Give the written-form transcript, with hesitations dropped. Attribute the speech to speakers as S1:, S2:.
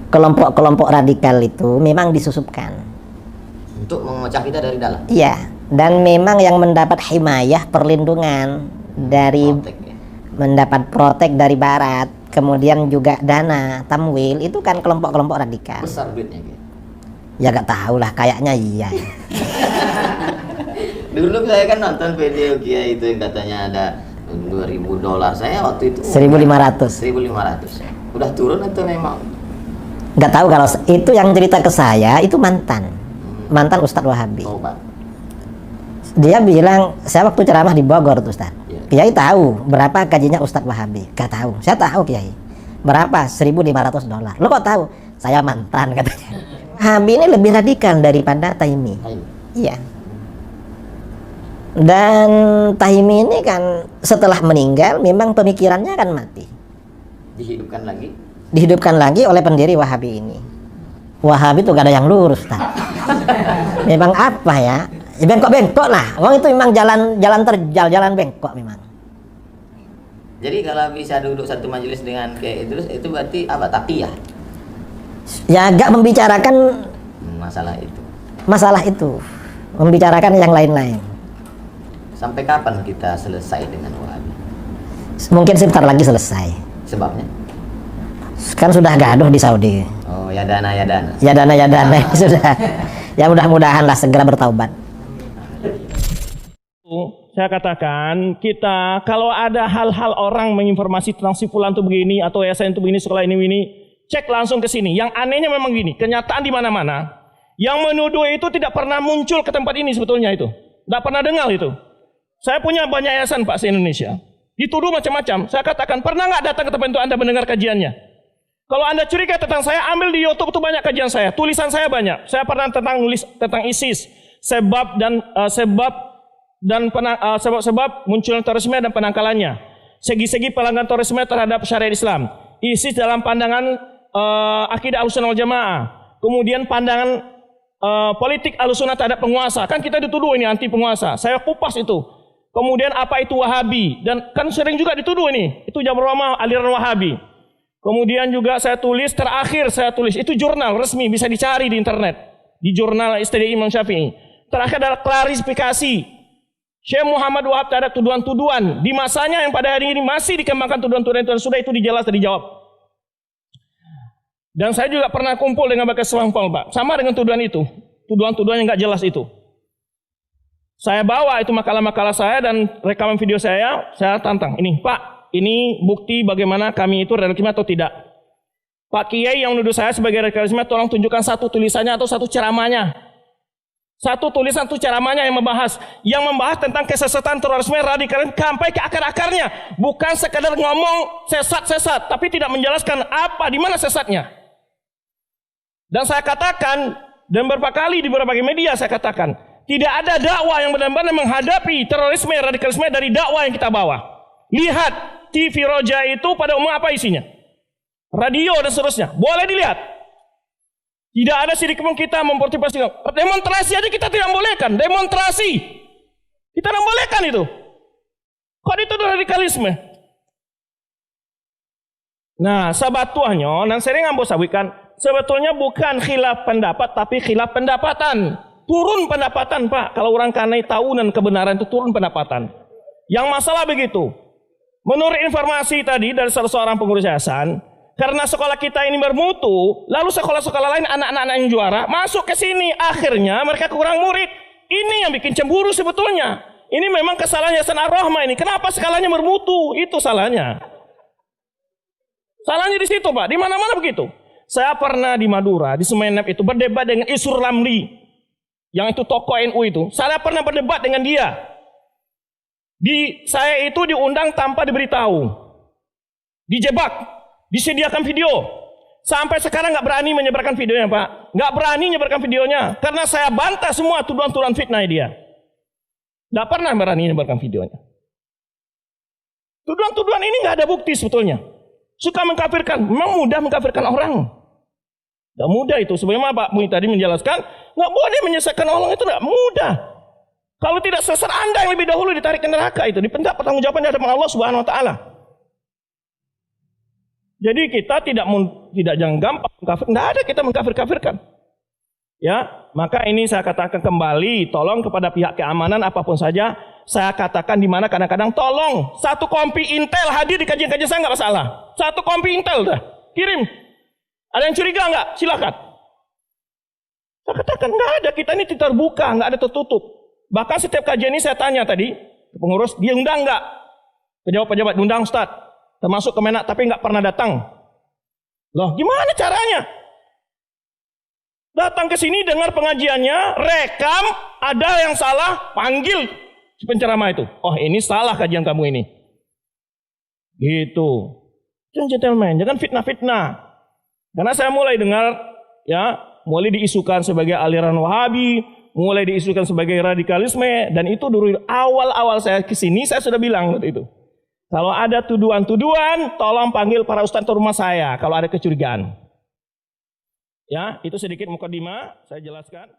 S1: kelompok-kelompok radikal itu memang disusupkan
S2: untuk memecah kita dari dalam.
S1: iya, dan memang yang mendapat himayah, perlindungan dari
S2: Protek, ya.
S1: mendapat protek dari barat, kemudian juga dana tamwil, itu kan kelompok-kelompok radikal.
S2: Besar duitnya gitu.
S1: Ya gak tahu lah, kayaknya iya.
S2: Dulu saya kan nonton video Kiai itu yang katanya ada $2.000. Saya waktu itu
S1: 1.500.
S2: 1.500. Udah turun atau memang?
S1: Nggak tahu, kalau itu yang cerita ke saya itu mantan Ustadz Wahabi.
S2: Oh, Pak.
S1: Dia bilang, saya waktu ceramah di Bogor tuh Ustadz,
S2: Ya.
S1: Kiai tahu berapa gajinya Ustadz Wahabi? Gak tahu. Saya tahu Kiai. Berapa? $1.500. Lo kok tahu? Saya mantan, katanya. Wahabi ini lebih radikal daripada Taimi.
S2: Ayo.
S1: Iya. Dan Taimi ini kan setelah meninggal memang pemikirannya kan mati.
S2: Dihidupkan lagi.
S1: Dihidupkan lagi oleh pendiri Wahabi ini. Wahabi tuh gak ada yang lurus, Ustaz. Memang apa ya? Ya bengkok-bengkok lah. Wong itu memang jalan terjal, jalan bengkok memang.
S2: Jadi kalau bisa duduk satu majelis dengan kayak Idrus, itu berarti apa? Taqiyah.
S1: Ya agak membicarakan
S2: Masalah itu.
S1: masalah itu, membicarakan yang lain-lain.
S2: Sampai kapan kita selesai dengan Wahabi?
S1: Mungkin sebentar lagi selesai.
S2: Sebabnya?
S1: Kan sudah gaduh di Saudi.
S2: Oh, ya dana.
S1: Ya dana sudah. Ya mudah-mudahan lah segera bertaubat.
S3: Saya katakan, kita kalau ada hal-hal orang menginformasi tentang si fulan itu begini atau yayasan itu begini, sekolah ini, cek langsung ke sini. Yang anehnya memang gini, kenyataan di mana-mana, yang menuduh itu tidak pernah muncul ke tempat ini sebetulnya itu. Tidak pernah dengar itu. Saya punya banyak yayasan Pak se-Indonesia. Dituduh macam-macam. Saya katakan, pernah nggak datang ke tempat itu Anda mendengar kajiannya? Kalau Anda curiga tentang saya, ambil di YouTube itu banyak kajian saya. Tulisan saya banyak. Saya pernah nulis tentang ISIS, sebab munculnya terorisme dan penangkalannya, segi-segi pelanggaran terorisme terhadap syariat Islam, ISIS dalam pandangan akidah Ahlussunnah wal Jamaah, kemudian pandangan politik Ahlussunnah terhadap penguasa. Kan kita dituduh ini anti penguasa. Saya kupas itu. Kemudian apa itu Wahabi, dan kan sering juga dituduh ini itu Jamur Ramah aliran Wahabi. Kemudian juga terakhir saya tulis itu jurnal resmi, bisa dicari di internet, di jurnal STDI Imam Syafi'i. Terakhir adalah klarifikasi Syekh Muhammad Wahab terhadap tuduhan-tuduhan di masanya yang pada hari ini masih dikembangkan tuduhan-tuduhan itu, sudah itu dijelas dan dijawab. Dan saya juga pernah kumpul dengan Bakas Wampol, Pak, sama dengan tuduhan itu, tuduhan-tuduhan yang nggak jelas itu. Saya bawa itu makalah-makalah saya dan rekaman video saya tantang. Ini Pak, ini bukti bagaimana kami itu radikalisme atau tidak. Pak Kiai yang menuduh saya sebagai radikalisme, tolong tunjukkan satu tulisannya atau satu ceramahnya. Satu tulisan itu ceramahnya yang membahas tentang kesesatan, terorisme, radikalisme sampai ke akar-akarnya, bukan sekadar ngomong sesat-sesat, tapi tidak menjelaskan apa di mana sesatnya. Dan saya katakan, dan beberapa kali di beberapa media saya katakan, tidak ada dakwah yang benar-benar menghadapi terorisme, radikalisme dari dakwah yang kita bawa. Lihat TV Roja itu pada umum apa isinya, radio dan seterusnya, boleh dilihat. Tidak ada sidik pun kita mempertimbangkan demonstrasi aja kita tidak bolehkan. Demonstrasi kita tidak bolehkan itu. Kok itu radikalisme? Nah, sebetulnya nan sering ambo sawikan, sebetulnya bukan khilaf pendapat tapi khilaf pendapatan. Turun pendapatan, Pak. Kalau orang kanai tahunan kebenaran itu turun pendapatan. Yang masalah begitu. Menurut informasi tadi dari salah seorang pengurus yayasan, karena sekolah kita ini bermutu, lalu sekolah-sekolah lain anak-anak yang juara masuk ke sini, akhirnya mereka kurang murid. Ini yang bikin cemburu sebetulnya. Ini memang kesalahan Yayasan Ar-Rahmah ini. Kenapa skalanya bermutu? Itu salahnya. Salahnya di situ, Pak. Di mana-mana begitu. Saya pernah di Madura, di Sumeneb itu berdebat dengan Isur Lamli, yang itu tokoh NU itu. Saya pernah berdebat dengan dia. Saya itu diundang tanpa diberitahu, dijebak. Disediakan video. Sampai sekarang nggak berani menyebarkan videonya, Pak. Nggak berani menyebarkan videonya. Karena saya bantah semua tuduhan-tuduhan fitnah dia. Nggak pernah berani menyebarkan videonya. Tuduhan-tuduhan ini nggak ada bukti sebetulnya. Suka mengkafirkan. Memang mudah mengkafirkan orang. Nggak mudah itu. Sebagaimana Pak Mui tadi menjelaskan, nggak boleh menyesatkan orang itu nggak mudah. Kalau tidak sesat, Anda yang lebih dahulu ditarik ke neraka itu. Dipentak pertanggungjawaban di hadapan Allah Subhanahu Wa Taala. Jadi kita tidak jangan gampang mengkafir. Nggak ada kita mengkafir-kafirkan. Ya, maka ini saya katakan kembali, tolong kepada pihak keamanan apapun saja, saya katakan di mana kadang-kadang tolong satu kompi Intel hadir di kajian-kajian saya nggak masalah. Satu kompi Intel dah, kirim. Ada yang curiga nggak? Silakan. Saya katakan nggak ada, kita ini terbuka, nggak ada tertutup. Bahkan setiap kajian ini saya tanya tadi, pengurus dia undang nggak? Pejabat-pejabat undang Ustaz, termasuk Kemenak, tapi nggak pernah datang. Loh, gimana caranya? Datang ke sini dengar pengajiannya, rekam, ada yang salah, panggil penceramah itu. Oh, ini salah kajian kamu ini. Gitu. Jangan gentleman, jangan fitnah-fitnah. Karena saya mulai dengar, ya, mulai diisukan sebagai aliran Wahabi, mulai diisukan sebagai radikalisme, dan itu dulu awal-awal saya ke sini saya sudah bilang waktu itu. Kalau ada tuduhan-tuduhan, tolong panggil para ustadz ke rumah saya kalau ada kecurigaan. Ya, itu sedikit mukadimah saya jelaskan.